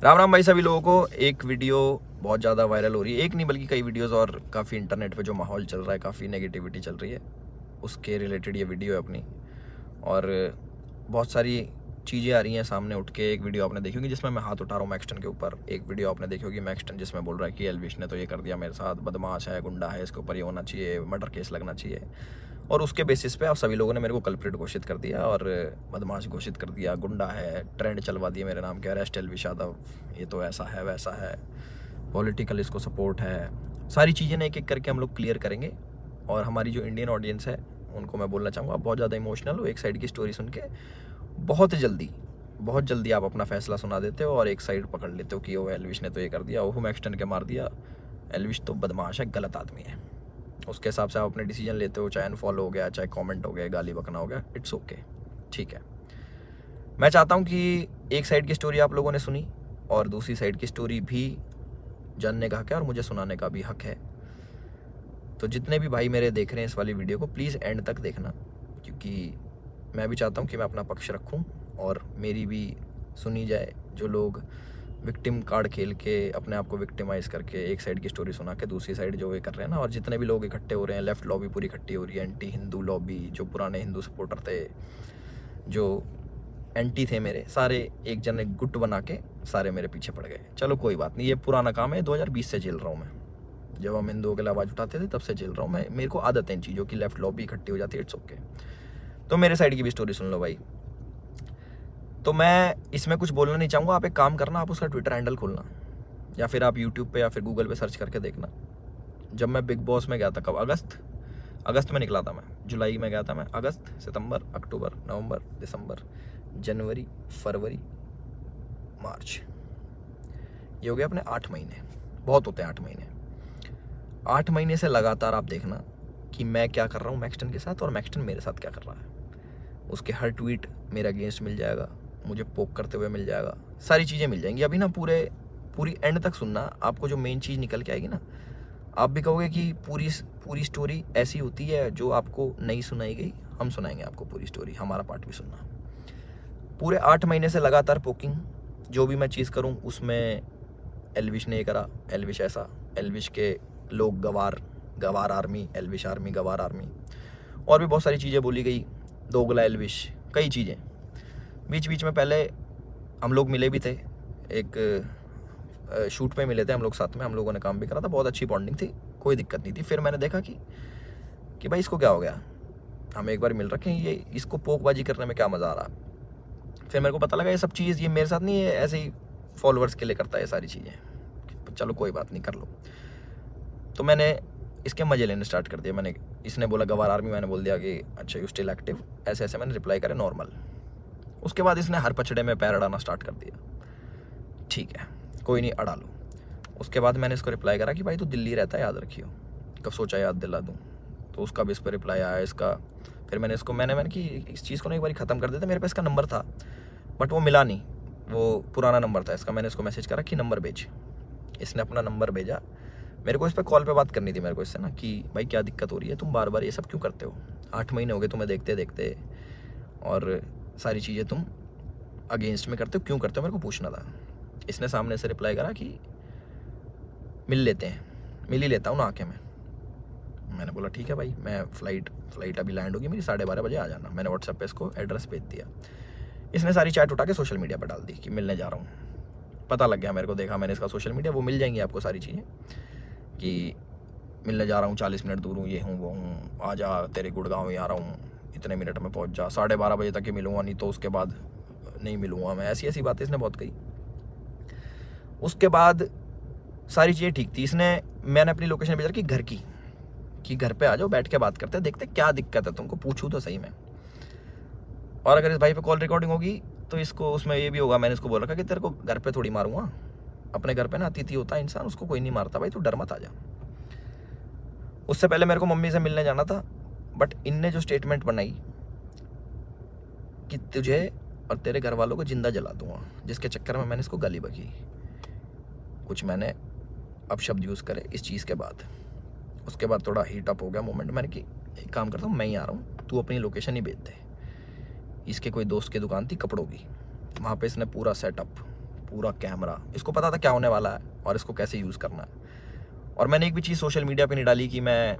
राम राम भाई सभी लोगों को। एक वीडियो बहुत ज़्यादा वायरल हो रही है, एक नहीं बल्कि कई वीडियोस, और काफ़ी इंटरनेट पे जो माहौल चल रहा है, काफ़ी नेगेटिविटी चल रही है, उसके रिलेटेड ये वीडियो है अपनी। और बहुत सारी चीज़ें आ रही हैं सामने उठ के। एक वीडियो आपने देखी होगी जिसमें मैं हाथ उठा रहा हूँ मैक्सटन के ऊपर। एक वीडियो आपने देखी होगी मैक्सटन जिसमें बोल रहा है कि एल्विश ने तो ये कर दिया मेरे साथ, बदमाश है, गुंडा है, इसके ऊपर ये होना चाहिए, मर्डर केस लगना चाहिए। और उसके बेसिस पे आप सभी लोगों ने मेरे को कल्प्रिट घोषित कर दिया और बदमाश घोषित कर दिया, गुंडा है, ट्रेंड चलवा दिए मेरे नाम के, अरेस्ट एल्विश यादव, ये तो ऐसा है वैसा है, पॉलिटिकल इसको सपोर्ट है। सारी चीज़ें ना एक एक करके हम लोग क्लियर करेंगे। और हमारी जो इंडियन ऑडियंस है उनको मैं बोलना चाहूँगा, आप बहुत ज़्यादा इमोशनल हो। एक साइड की स्टोरी सुन के बहुत जल्दी आप अपना फैसला सुना देते हो और एक साइड पकड़ लेते हो कि वो एल्विश ने तो ये कर दिया, वो मैक्सटन के मार दिया, एल्विश तो बदमाश है, गलत आदमी है। उसके हिसाब से आप अपने डिसीजन लेते हो, चाहे अनफॉलो हो गया, चाहे कमेंट हो गया, गाली बकना हो गया, इट्स ओके, ठीक है। मैं चाहता हूँ कि एक साइड की स्टोरी आप लोगों ने सुनी और दूसरी साइड की स्टोरी भी जानने का हक है और मुझे सुनाने का भी हक है। तो जितने भी भाई मेरे देख रहे हैं इस वाली वीडियो को, प्लीज़ एंड तक देखना, क्योंकि मैं भी चाहता हूँ कि मैं अपना पक्ष रखूँ और मेरी भी सुनी जाए। जो लोग विक्टिम कार्ड खेल के अपने आप को विक्टिमाइज़ करके एक साइड की स्टोरी सुना के दूसरी साइड जो ये कर रहे हैं ना, और जितने भी लोग इकट्ठे हो रहे हैं, लेफ्ट लॉबी पूरी इकट्ठी हो रही है, एंटी हिंदू लॉबी, जो पुराने हिंदू सपोर्टर थे, जो एंटी थे मेरे, सारे एक जन एक गुट बना के सारे मेरे पीछे पड़ गए। चलो कोई बात नहीं, ये पुराना काम है, 2020 से झेल रहा हूँ मैं। जब हम हिंदुओं के लिए आवाज़ उठाते थे तब से झेल रहा हूँ मैं। मेरे को आदत है इन चीज़ों की, लेफ्ट लॉबी इकट्ठी हो जाती है, इट्स ओके। तो मेरे साइड की भी स्टोरी सुन लो भाई। तो मैं इसमें कुछ बोलना नहीं चाहूँगा, आप एक काम करना, आप उसका ट्विटर हैंडल खोलना या फिर आप यूट्यूब पे या फिर गूगल पे सर्च करके देखना। जब मैं बिग बॉस में गया था, कब, अगस्त में निकला था मैं, जुलाई में गया था मैं, अगस्त, सितंबर, अक्टूबर, नवंबर, दिसंबर, जनवरी, फरवरी, मार्च, ये हो गया अपने 8 महीने। बहुत होते हैं 8 महीने। 8 महीने से लगातार आप देखना कि मैं क्या कर रहा हूँ मैक्सटन के साथ और मैक्सटन मेरे साथ क्या कर रहा है। उसके हर ट्वीट मेरे अगेंस्ट मिल जाएगा, मुझे पोक करते हुए मिल जाएगा, सारी चीज़ें मिल जाएंगी। अभी ना पूरी एंड तक सुनना, आपको जो मेन चीज़ निकल के आएगी ना, आप भी कहोगे कि पूरी स्टोरी ऐसी होती है जो आपको नहीं सुनाई गई। हम सुनाएंगे आपको पूरी स्टोरी, हमारा पार्ट भी सुनना। पूरे 8 महीने से लगातार पोकिंग, जो भी मैं चीज़ करूँ उसमें एल्विश ने ये करा, एल्विश ऐसा, एल्विश के लोग गवार आर्मी, एल्विश आर्मी, गवार आर्मी, और भी बहुत सारी चीज़ें बोली गई, दोगला एल्विश, कई चीज़ें। बीच बीच में पहले हम लोग मिले भी थे, एक शूट पे मिले थे हम लोग साथ में, हम लोगों ने काम भी करा था, बहुत अच्छी बॉन्डिंग थी, कोई दिक्कत नहीं थी। फिर मैंने देखा कि भाई इसको क्या हो गया, हम एक बार मिल रखे हैं, ये इसको पोकबाजी करने में क्या मज़ा आ रहा। फिर मेरे को पता लगा ये सब चीज़ ये मेरे साथ नहीं है, ऐसे ही फॉलोअर्स के लिए करता है ये सारी चीज़ें। चलो कोई बात नहीं, कर लो। तो मैंने इसके मज़े लेने स्टार्ट कर दिया। इसने बोला गवार आर्मी, मैंने बोल दिया कि अच्छा यू स्टिल एक्टिव, ऐसे ऐसे मैंने रिप्लाई करे नॉर्मल। उसके बाद इसने हर पछड़े में पैर अड़ाना स्टार्ट कर दिया। ठीक है, कोई नहीं, अड़ा लो। उसके बाद मैंने इसको रिप्लाई करा कि भाई तू दिल्ली रहता है, याद रखियो, कब सोचा याद दिला दूँ। तो उसका भी इस पर रिप्लाई आया इसका। फिर मैंने इसको मैंने कि इस चीज़ को ना एक बार ख़त्म कर देते। मेरे पास इसका नंबर था बट वो मिला नहीं, वो पुराना नंबर था इसका। मैंने इसको मैसेज करा कि नंबर भेज, इसने अपना नंबर भेजा। मेरे को इस पर कॉल पे बात करनी थी मेरे को इससे ना, कि भाई क्या दिक्कत हो रही है, तुम बार बार ये सब क्यों करते हो, 8 महीने हो गए तुम्हें देखते देखते, और सारी चीज़ें तुम अगेंस्ट में करते हो, क्यों करते हो, मेरे को पूछना था। इसने सामने से रिप्लाई करा कि मिल लेते हैं, मिल ही लेता हूँ ना आके मैं। मैंने बोला ठीक है भाई, मैं फ़्लाइट अभी लैंड होगी मेरी, 12:30 बजे आ जाना। मैंने व्हाट्सएप पे इसको एड्रेस भेज दिया। इसने सारी चैट उठा के सोशल मीडिया पर डाल दी कि मिलने जा रहा हूँ। पता लग गया मेरे को, देखा मैंने इसका सोशल मीडिया, वो मिल जाएंगी आपको सारी चीज़ें कि मिलने जा रहा हूँ, 40 मिनट दूर हूँ, ये हूँ वो हूँ, आ जा, तेरे गुड़गांव ही आ रहा हूँ, इतने मिनट में पहुँच जा, 12:30 बजे तक ही मिलूँगा, नहीं तो उसके बाद नहीं मिलूँगा मैं। ऐसी ऐसी बातें इसने बहुत कही। उसके बाद सारी चीज़ें ठीक थी। मैंने अपनी लोकेशन भेजा कि घर की, कि घर पे आ जाओ, बैठ के बात करते हैं, देखते क्या दिक्कत है तुमको, पूछूँ तो सही में। और अगर इस भाई पे कॉल रिकॉर्डिंग होगी तो इसको उसमें ये भी होगा, मैंने इसको बोल रखा कि तेरे को घर पे थोड़ी मारूंगा, अपने घर पे ना अतिथि होता है इंसान, उसको कोई नहीं मारता भाई, तू डर मत आ जा। उससे पहले मेरे को मम्मी से मिलने जाना था, बट इनने जो स्टेटमेंट बनाई कि तुझे और तेरे घर वालों को जिंदा जला दूंगा, जिसके चक्कर में मैंने इसको गाली बकी, कुछ मैंने अपशब्द यूज़ करे इस चीज़ के बाद। उसके बाद थोड़ा हीट अप हो गया मोमेंट। मैंने कि एक काम करता हूँ, मैं ही आ रहा हूँ, तू अपनी लोकेशन ही भेज दे। इसके कोई दोस्त की दुकान थी कपड़ों की, वहाँ पे इसने पूरा पूरा कैमरा, इसको पता था क्या होने वाला है और इसको कैसे यूज़ करना है। और मैंने एक भी चीज़ सोशल मीडिया पे नहीं डाली कि मैं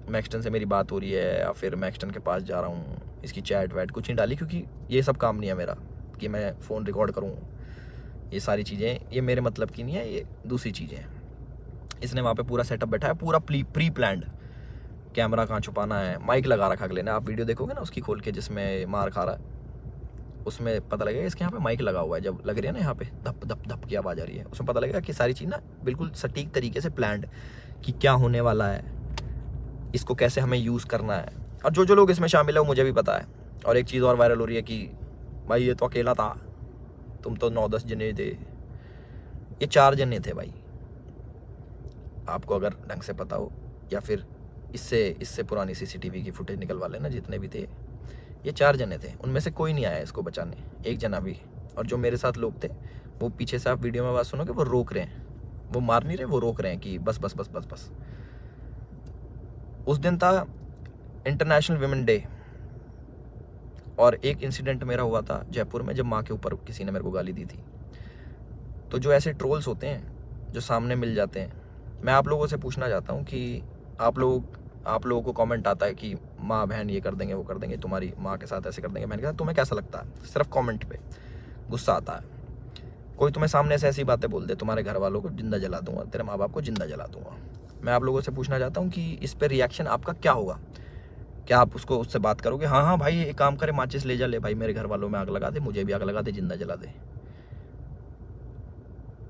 मैक्सटन से मेरी बात हो रही है या फिर मैक्सटन के पास जा रहा हूँ, इसकी चैट वैट कुछ नहीं डाली, क्योंकि ये सब काम नहीं है मेरा कि मैं फ़ोन रिकॉर्ड करूँ। ये सारी चीज़ें ये मेरे मतलब की नहीं है, ये दूसरी चीज़ें हैं। इसने वहाँ पे पूरा सेटअप बैठा है, पूरा प्री प्लान्ड, कैमरा कहाँ छुपाना है, माइक लगा रखा अगले ने। आप वीडियो देखोगे ना उसकी खोल के जिसमें मार खा रहा है, उसमें पता लगेगा इसके यहाँ पे माइक लगा हुआ है। जब लग रही है ना यहाँ पे धप धप धप की आवाज़ आ रही है, उसमें पता लगेगा कि सारी चीज़ ना बिल्कुल सटीक तरीके से प्लान्ड, कि क्या होने वाला है, इसको कैसे हमें यूज़ करना है। और जो जो लोग इसमें शामिल है वो मुझे भी पता है। और एक चीज़ और वायरल हो रही है कि भाई ये तो अकेला था, तुम तो 9-10 जने थे। ये 4 जने थे भाई, आपको अगर ढंग से पता हो, या फिर इससे पुरानी CCTV की फुटेज निकलवा लेना, जितने भी थे ये 4 जने थे। उनमें से कोई नहीं आया इसको बचाने, एक जना भी। और जो मेरे साथ लोग थे वो पीछे से, आप वीडियो में बात सुनोगे, वो रोक रहे हैं, वो मार नहीं रहे, वो रोक रहे हैं कि बस बस बस बस बस। उस दिन था इंटरनेशनल विमेन डे, और एक इंसिडेंट मेरा हुआ था जयपुर में, जब माँ के ऊपर किसी ने मेरे को गाली दी थी। तो जो ऐसे ट्रोल्स होते हैं जो सामने मिल जाते हैं, मैं आप लोगों से पूछना चाहता हूँ कि आप लोगों को कमेंट आता है कि माँ बहन ये कर देंगे वो कर देंगे, तुम्हारी माँ के साथ ऐसे कर देंगे। मैंने कहा तुम्हें कैसा लगता है? सिर्फ कमेंट पे गुस्सा आता है। कोई तुम्हें सामने से ऐसी बातें बोल दे, तुम्हारे घर वालों को जिंदा जला दूंगा, तेरे माँ बाप को जिंदा जला दूंगा। मैं आप लोगों से पूछना चाहता हूँ कि इस पर रिएक्शन आपका क्या होगा? क्या आप उससे बात करोगे, हाँ हाँ भाई एक काम करे, माचिस ले जा, ले भाई मेरे घर वालों में आग लगा दे, मुझे भी आग लगा दे, जिंदा जला दे?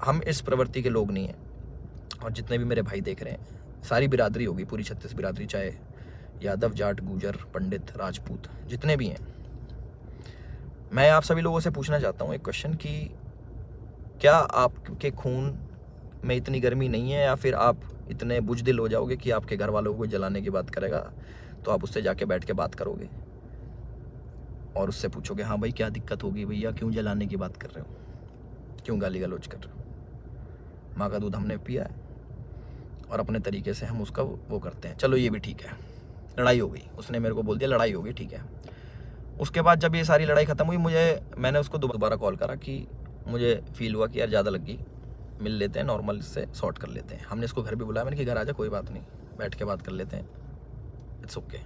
हम इस प्रवृत्ति के लोग नहीं हैं। और जितने भी मेरे भाई देख रहे हैं, सारी बिरादरी होगी, पूरी 36 बिरादरी, चाहे यादव, जाट, गुजर, पंडित, राजपूत, जितने भी हैं, मैं आप सभी लोगों से पूछना चाहता हूँ एक क्वेश्चन कि क्या आपके खून में इतनी गर्मी नहीं है, या फिर आप इतने बुजदिल हो जाओगे कि आपके घर वालों को जलाने की बात करेगा तो आप उससे जाके बैठ के बात करोगे और उससे पूछोगे हाँ भाई क्या दिक्कत होगी भैया, क्यों जलाने की बात कर रहे हो, क्यों गाली गलौज कर रहे हो? माँ का दूध हमने पिया है और अपने तरीके से हम उसका वो करते हैं। चलो ये भी ठीक है, लड़ाई हो गई, उसने मेरे को बोल दिया लड़ाई हो गई, ठीक है। उसके बाद जब ये सारी लड़ाई ख़त्म हुई, मैंने उसको दोबारा कॉल करा कि मुझे फील हुआ कि यार ज़्यादा लग गई, मिल लेते हैं, नॉर्मल इससे सॉर्ट कर लेते हैं। हमने इसको घर भी बुलाया, मैंने कि घर आ जा, कोई बात नहीं, बैठ के बात कर लेते हैं, इट्स ओके।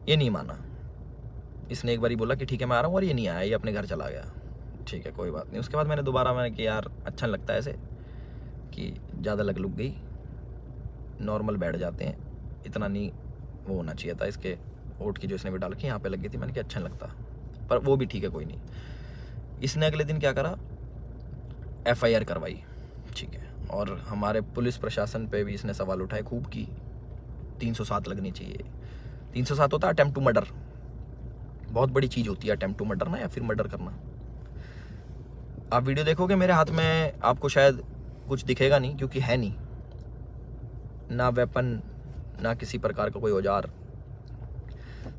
ये नहीं माना, इसने एक बार बोला कि ठीक है मैं आ रहा हूँ, और ये नहीं आया, ये अपने घर चला गया। ठीक है कोई बात नहीं। उसके बाद मैंने कि यार अच्छा नहीं लगता ऐसे कि ज़्यादा लग गई, नॉर्मल बैठ जाते हैं, इतना नहीं वो होना चाहिए था। इसके वोट की जो इसने भी डाल के यहाँ पे लग गई थी, मैंने कि अच्छा नहीं लगता, पर वो भी ठीक है कोई नहीं। इसने अगले दिन क्या करा, FIR करवाई, ठीक है। और हमारे पुलिस प्रशासन पे भी इसने सवाल उठाए खूब की 307 लगनी चाहिए। 307 होता है अटेम्प्ट टू मर्डर, बहुत बड़ी चीज़ होती है अटेम्प्ट टू मर्डर ना, या फिर मर्डर करना। आप वीडियो देखोगे मेरे हाथ में, आपको शायद कुछ दिखेगा नहीं, क्योंकि है नहीं ना वेपन, ना किसी प्रकार का कोई औजार।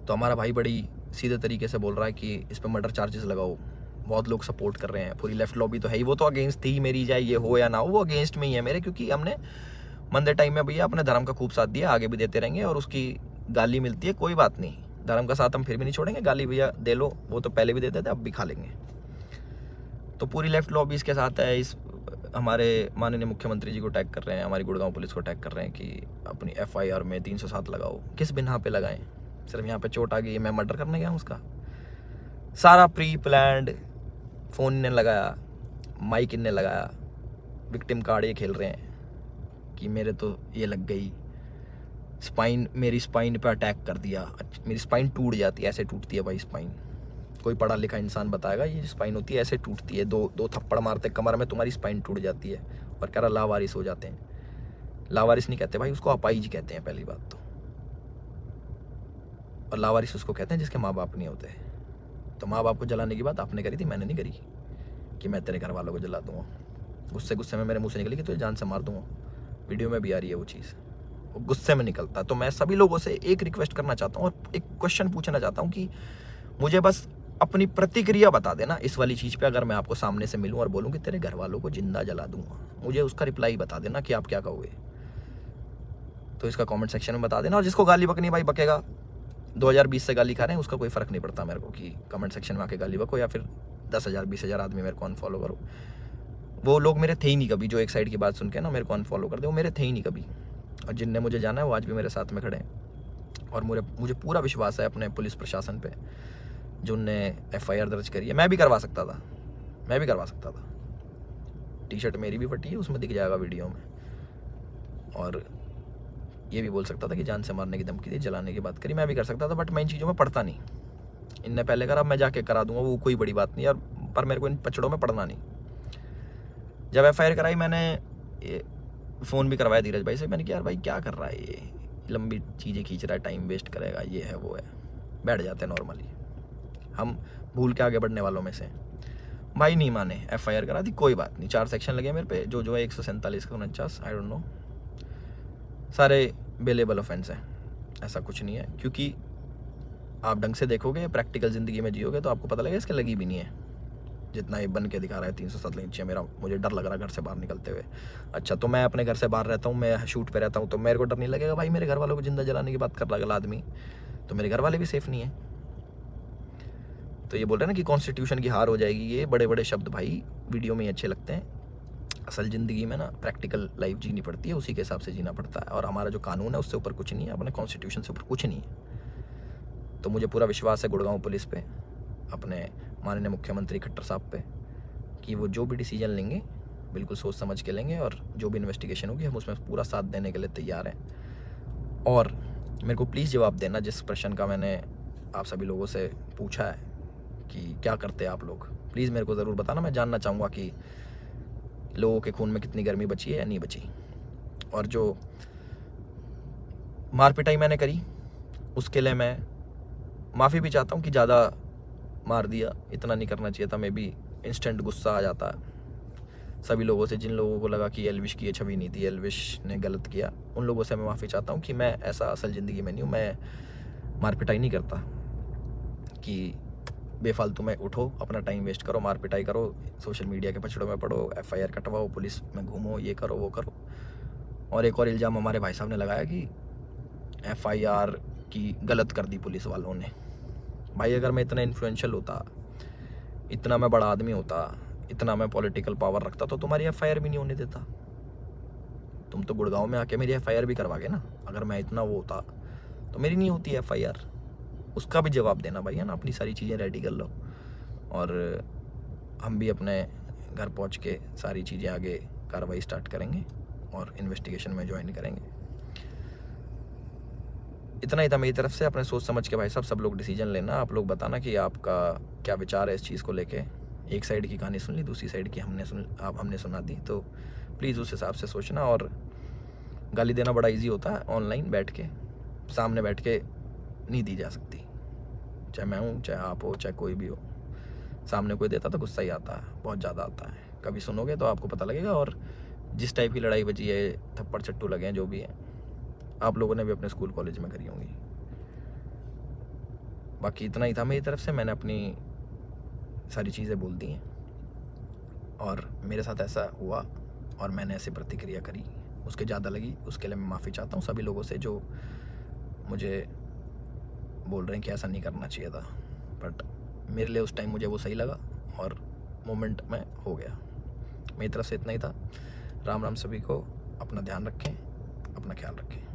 तो हमारा भाई बड़ी सीधे तरीके से बोल रहा है कि इस पर मर्डर चार्जेस लगाओ। बहुत लोग सपोर्ट कर रहे हैं, पूरी लेफ्ट लॉबी तो है ही, वो तो अगेंस्ट थी मेरी, चाहे ये हो या ना हो, वो अगेंस्ट में ही है मेरे, क्योंकि हमने मंदे टाइम में भैया अपने धर्म का खूब साथ दिया, आगे भी देते रहेंगे। और उसकी गाली मिलती है, कोई बात नहीं, धर्म का साथ हम फिर भी नहीं छोड़ेंगे, गाली भैया दे लो, वो तो पहले भी देते थे, अब भी खा लेंगे। तो पूरी लेफ्ट लॉबी इसके साथ है। इस हमारे माननीय मुख्यमंत्री जी को टैग कर रहे हैं, हमारी गुड़गांव पुलिस को टैग कर रहे हैं कि अपनी FIR में 307 लगाओ। किस बिना पे लगाएं? सिर्फ यहाँ पे चोट आ गई, मैं मर्डर करने गया हूँ उसका? सारा प्री प्लान्ड, फ़ोन इनने लगाया, माइक इनने लगाया, विक्टिम कार्ड ये खेल रहे हैं कि मेरे तो ये लग गई, स्पाइन, मेरी स्पाइन पे अटैक कर दिया, मेरी स्पाइन टूट जाती है, ऐसे टूटती है भाई स्पाइन। कोई पढ़ा लिखा इंसान बताएगा ये स्पाइन होती है, ऐसे टूटती है, दो थप्पड़ मारते कमर में, तुम्हारी स्पाइन टूट जाती है। और कह रहा लावारिस हो जाते हैं। लावारिस नहीं कहते भाई, उसको अपाइज कहते हैं पहली बात तो। और लावारिस उसको कहते हैं जिसके माँ बाप नहीं होते। तो माँ बाप को जलाने की बात आपने करी थी, मैंने नहीं करी कि मैं तेरे घर वालों को जला दूँगा। गुस्से में मेरे मुँह से निकली कि तुझे जान से मार दूँगा। वीडियो में भी आ रही है वो चीज़, वो गुस्से में निकलता। तो मैं सभी लोगों से एक रिक्वेस्ट करना चाहता हूँ और एक क्वेश्चन पूछना चाहता हूँ कि मुझे बस अपनी प्रतिक्रिया बता देना इस वाली चीज़ पे। अगर मैं आपको सामने से मिलूं और बोलूं कि तेरे घर वालों को जिंदा जला दूंगा, मुझे उसका रिप्लाई बता देना कि आप क्या कहोगे। तो इसका कमेंट सेक्शन में बता देना। और जिसको गाली बकनी भाई बकेगा, 2020 से गाली खा रहे हैं, उसका कोई फ़र्क नहीं पड़ता मेरे को कि कमेंट सेक्शन में आके गाली बको या फिर 10,000 20,000 आदमी मेरे को अनफॉलो करो। वो लोग मेरे थे ही नहीं कभी, जो एक साइड की बात सुन के ना मेरे को अनफॉलो कर दे, वो मेरे थे ही नहीं कभी। और जिनने मुझे जाना है वो आज भी मेरे साथ में खड़े हैं। और मुझे पूरा विश्वास है अपने पुलिस प्रशासन पे, जो उनने FIR दर्ज करी है। मैं भी करवा सकता था। टी शर्ट मेरी भी फटी है, उसमें दिख जाएगा वीडियो में। और ये भी बोल सकता था कि जान से मारने की धमकी दी, जलाने की बात करी, मैं भी कर सकता था। बट मैं इन चीज़ों में पढ़ता नहीं। इनने पहले करा, मैं जाके करा दूंगा, वो कोई बड़ी बात नहीं यार। पर मेरे को इन पचड़ों में पढ़ना नहीं। जब FIR कराई मैंने फ़ोन भी करवाया धीरज भाई से। मैंने कहा यार भाई क्या कर रहा है ये, लंबी चीज़ें खींच रहा है, टाइम वेस्ट करेगा, ये है वो है। बैठ जाते हैं नॉर्मली, हम भूल के आगे बढ़ने वालों में से। भाई नहीं माने, FIR करा दी, कोई बात नहीं। 4 सेक्शन लगे मेरे पे, जो है 147 का 49, आई डोंट नो, सारे बेलेबल ऑफेंस हैं। ऐसा कुछ नहीं है, क्योंकि आप ढंग से देखोगे, प्रैक्टिकल ज़िंदगी में जियोगे तो आपको पता लगेगा इसके लगी भी नहीं है। जितना ये बन के दिखा रहा है 307 नीचे, मुझे डर लग रहा है घर से बाहर निकलते हुए। अच्छा, तो मैं अपने घर से बाहर रहता हूँ, मैं शूट पे रहता हूँ, तो मेरे को डर नहीं लगेगा भाई मेरे घर वालों को जिंदा जलाने की बात कर रहा है आदमी, तो मेरे घर वाले भी सेफ नहीं है। तो ये बोल रहे हैं ना कि कॉन्स्टिट्यूशन की हार हो जाएगी, ये बड़े बड़े शब्द भाई वीडियो में ही अच्छे लगते हैं। असल ज़िंदगी में ना प्रैक्टिकल लाइफ जीनी पड़ती है, उसी के हिसाब से जीना पड़ता है। और हमारा जो कानून है उससे ऊपर कुछ नहीं है, अपने कॉन्स्टिट्यूशन से ऊपर कुछ नहीं है। तो मुझे पूरा विश्वास है गुड़गांव पुलिस पे, अपने माननीय मुख्यमंत्री खट्टर साहब पे, कि वो जो भी डिसीजन लेंगे बिल्कुल सोच समझ के लेंगे। और जो भी इन्वेस्टिगेशन होगी हम उसमें पूरा साथ देने के लिए तैयार हैं। और मेरे को प्लीज़ जवाब देना जिस प्रश्न का मैंने आप सभी लोगों से पूछा है कि क्या करते हैं आप लोग, प्लीज़ मेरे को ज़रूर बताना। मैं जानना चाहूँगा कि लोगों के खून में कितनी गर्मी बची है या नहीं बची। और जो मार पिटाई मैंने करी उसके लिए मैं माफ़ी भी चाहता हूँ कि ज़्यादा मार दिया, इतना नहीं करना चाहिए था। मे बी इंस्टेंट गुस्सा आ जाता है सभी लोगों से, जिन लोगों को लगा कि एल्विश की ये छवि नहीं थी, एल्विश ने गलत किया, उन लोगों से मैं माफ़ी चाहता हूँ कि मैं ऐसा असल ज़िंदगी में नहीं हूँ। मैं मार पिटाई नहीं करता कि बेफालतू में उठो, अपना टाइम वेस्ट करो, मार पिटाई करो, सोशल मीडिया के पछड़ों में पड़ो, FIR कटवाओ, पुलिस में घूमो, ये करो वो करो। और एक और इल्ज़ाम हमारे भाई साहब ने लगाया कि FIR की गलत कर दी पुलिस वालों ने। भाई अगर मैं इतना इन्फ्लुएंशियल होता, इतना मैं बड़ा आदमी होता, इतना मैं पॉलिटिकल पावर रखता, तो तुम्हारी FIR भी नहीं होने देता। तुम तो गुड़गांव में आके मेरी FIR भी करवा गए ना। अगर मैं इतना वो होता तो मेरी नहीं होती FIR। उसका भी जवाब देना भाई, है ना। अपनी सारी चीज़ें रेडी कर लो और हम भी अपने घर पहुंच के सारी चीज़ें आगे कार्रवाई स्टार्ट करेंगे और इन्वेस्टिगेशन में ज्वाइन करेंगे। इतना ही था मेरी तरफ से। अपने सोच समझ के भाई साहब सब लोग डिसीजन लेना। आप लोग बताना कि आपका क्या विचार है इस चीज़ को लेके। एक साइड की कहानी सुन ली, दूसरी साइड की हमने सुना दी, तो प्लीज़ उस हिसाब से सोचना। और गाली देना बड़ा इजी होता है, ऑनलाइन बैठ के, सामने बैठ के नहीं दी जा सकती। चाहे मैं हूँ, चाहे आप हो, चाहे कोई भी हो, सामने कोई देता तो गुस्सा ही आता है, बहुत ज़्यादा आता है। कभी सुनोगे तो आपको पता लगेगा। और जिस टाइप की लड़ाई बची है, थप्पड़ चट्टू लगे हैं, जो भी है, आप लोगों ने भी अपने स्कूल कॉलेज में करी होंगी। बाकी इतना ही था मेरी तरफ से। मैंने अपनी सारी चीज़ें बोल दी हैं और मेरे साथ ऐसा हुआ और मैंने ऐसी प्रतिक्रिया करी, उसके ज़्यादा लगी, उसके लिए मैं माफ़ी चाहता हूँ सभी लोगों से जो मुझे बोल रहे हैं कि ऐसा नहीं करना चाहिए था। बट मेरे लिए उस टाइम मुझे वो सही लगा और मोमेंट में हो गया। मेरी तरफ से इतना ही था। राम राम सभी को। अपना ध्यान रखें, अपना ख्याल रखें।